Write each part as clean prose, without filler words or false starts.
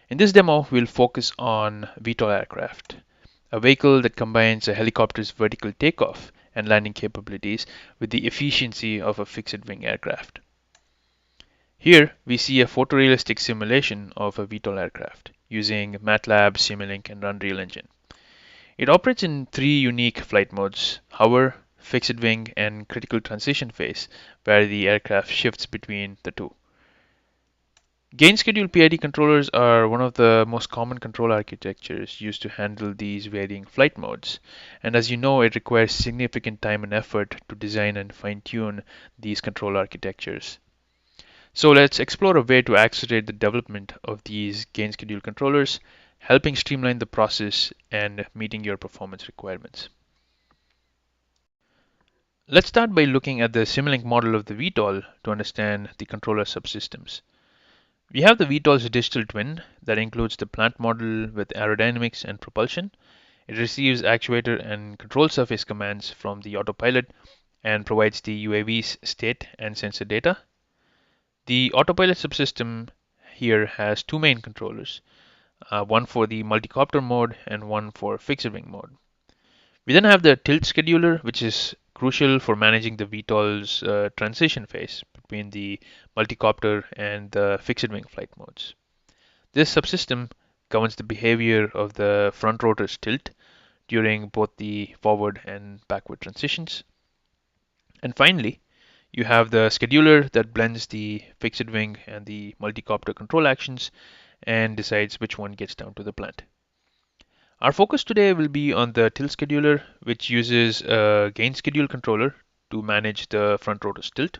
In this demo, we'll focus on VTOL aircraft, a vehicle that combines a helicopter's vertical takeoff and landing capabilities with the efficiency of a fixed-wing aircraft. Here, we see a photorealistic simulation of a VTOL aircraft using MATLAB, Simulink, and Unreal Engine. It operates in three unique flight modes: hover, fixed wing, and critical transition phase, where the aircraft shifts between the two. Gain-Scheduled PID controllers are one of the most common control architectures used to handle these varying flight modes. And as you know, it requires significant time and effort to design and fine-tune these control architectures. So let's explore a way to accelerate the development of these gain-scheduled controllers, helping streamline the process and meeting your performance requirements. Let's start by looking at the Simulink model of the VTOL to understand the controller subsystems. We have the VTOL's digital twin that includes the plant model with aerodynamics and propulsion. It receives actuator and control surface commands from the autopilot and provides the UAV's state and sensor data. The autopilot subsystem here has two main controllers, one for the multicopter mode and one for fixed wing mode. We then have the tilt scheduler, which is crucial for managing the VTOL's transition phase between the multicopter and the fixed wing flight modes. This subsystem governs the behavior of the front rotor's tilt during both the forward and backward transitions. And finally, you have the scheduler that blends the fixed wing and the multicopter control actions and decides which one gets down to the plant. Our focus today will be on the tilt scheduler, which uses a gain schedule controller to manage the front rotor's tilt.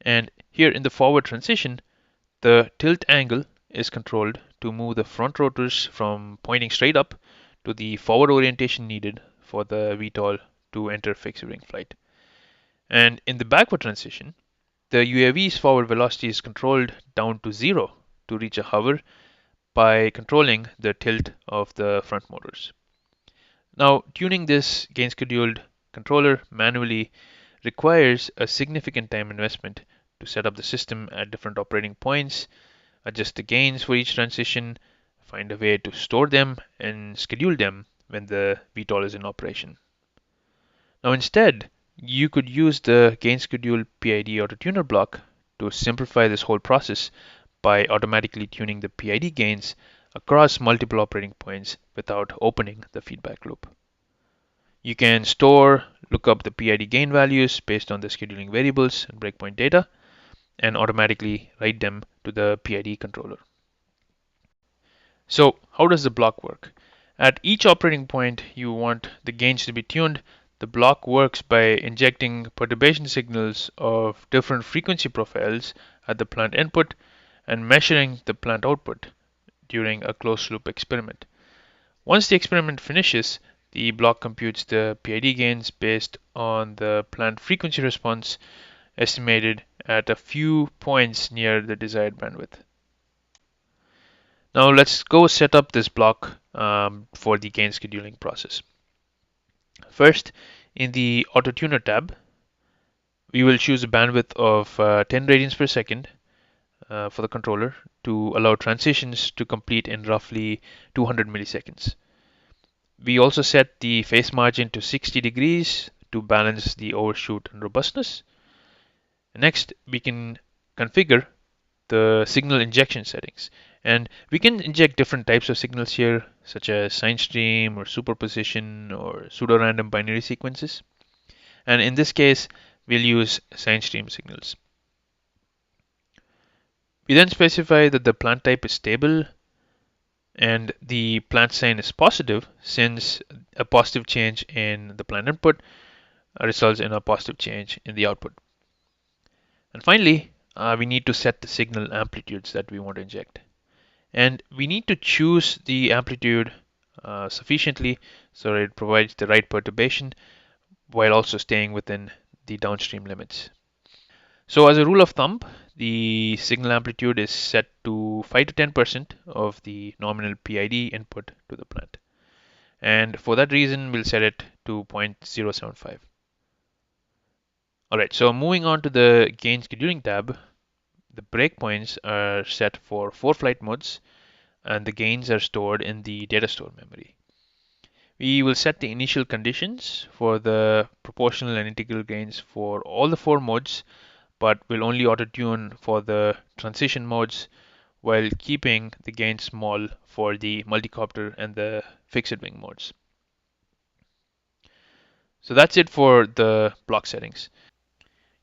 And here in the forward transition, the tilt angle is controlled to move the front rotors from pointing straight up to the forward orientation needed for the VTOL to enter fixed wing flight. And in the backward transition, the UAV's forward velocity is controlled down to 0 to reach a hover by controlling the tilt of the front motors. Now, tuning this gain scheduled controller manually requires a significant time investment to set up the system at different operating points, adjust the gains for each transition, find a way to store them, and schedule them when the VTOL is in operation. Now, instead, you could use the Gain-Scheduled PID Autotuner block to simplify this whole process by automatically tuning the PID gains across multiple operating points without opening the feedback loop. You can store, look up the PID gain values based on the scheduling variables and breakpoint data, and automatically write them to the PID controller. So how does the block work? At each operating point you want the gains to be tuned. The block works by injecting perturbation signals of different frequency profiles at the plant input and measuring the plant output during a closed loop experiment. Once the experiment finishes, the block computes the PID gains based on the plant frequency response estimated at a few points near the desired bandwidth. Now let's go set up this block for the gain scheduling process. First, in the Autotuner tab, we will choose a bandwidth of 10 radians per second for the controller to allow transitions to complete in roughly 200 milliseconds. We also set the phase margin to 60 degrees to balance the overshoot and robustness. Next, we can configure the signal injection settings. And we can inject different types of signals here, such as sine stream or superposition or pseudo-random binary sequences. And in this case, we'll use sine stream signals. We then specify that the plant type is stable and the plant sign is positive, since a positive change in the plant input results in a positive change in the output. And finally, we need to set the signal amplitudes that we want to inject. And we need to choose the amplitude sufficiently so that it provides the right perturbation while also staying within the downstream limits. So as a rule of thumb, the signal amplitude is set to 5 to 10% of the nominal PID input to the plant. And for that reason, we'll set it to 0.075. Alright, so moving on to the gain scheduling tab, the breakpoints are set for 4 flight modes, and the gains are stored in the data store memory. We will set the initial conditions for the proportional and integral gains for all the four modes, but will only auto-tune for the transition modes while keeping the gain small for the multicopter and the fixed wing modes. So that's it for the block settings.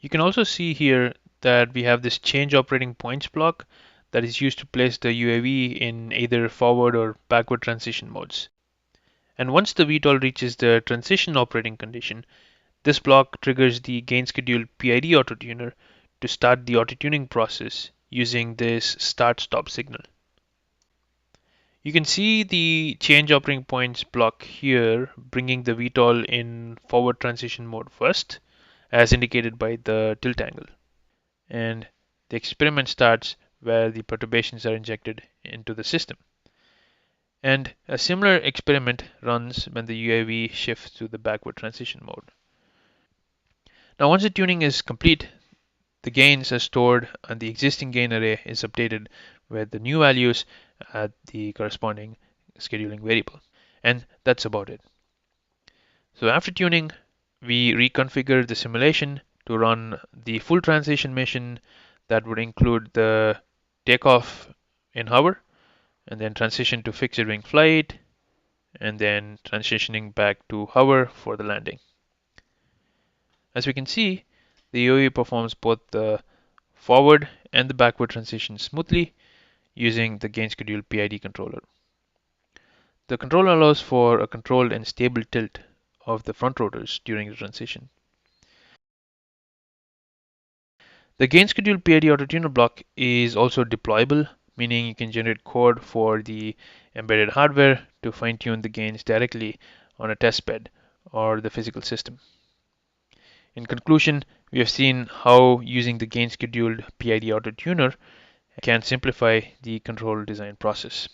You can also see here that we have this change operating points block that is used to place the UAV in either forward or backward transition modes. And once the VTOL reaches the transition operating condition, this block triggers the Gain-Scheduled PID Autotuner to start the auto-tuning process using this start-stop signal. You can see the change operating points block here, bringing the VTOL in forward transition mode first, as indicated by the tilt angle. And the experiment starts where the perturbations are injected into the system. And a similar experiment runs when the UAV shifts to the backward transition mode. Now, once the tuning is complete, the gains are stored and the existing gain array is updated with the new values at the corresponding scheduling variable. And that's about it. So after tuning, we reconfigure the simulation to run the full transition mission that would include the takeoff in hover, and then transition to fixed wing flight, and then transitioning back to hover for the landing. As we can see, the UAV performs both the forward and the backward transition smoothly using the Gain-Scheduled PID controller. The controller allows for a controlled and stable tilt of the front rotors during the transition. The Gain-Scheduled PID Autotuner block is also deployable, meaning you can generate code for the embedded hardware to fine-tune the gains directly on a test bed or the physical system. In conclusion, we have seen how using the Gain-Scheduled PID Autotuner can simplify the control design process.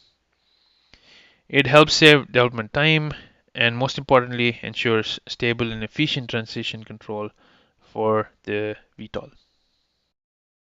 It helps save development time and, most importantly, ensures stable and efficient transition control for the VTOL.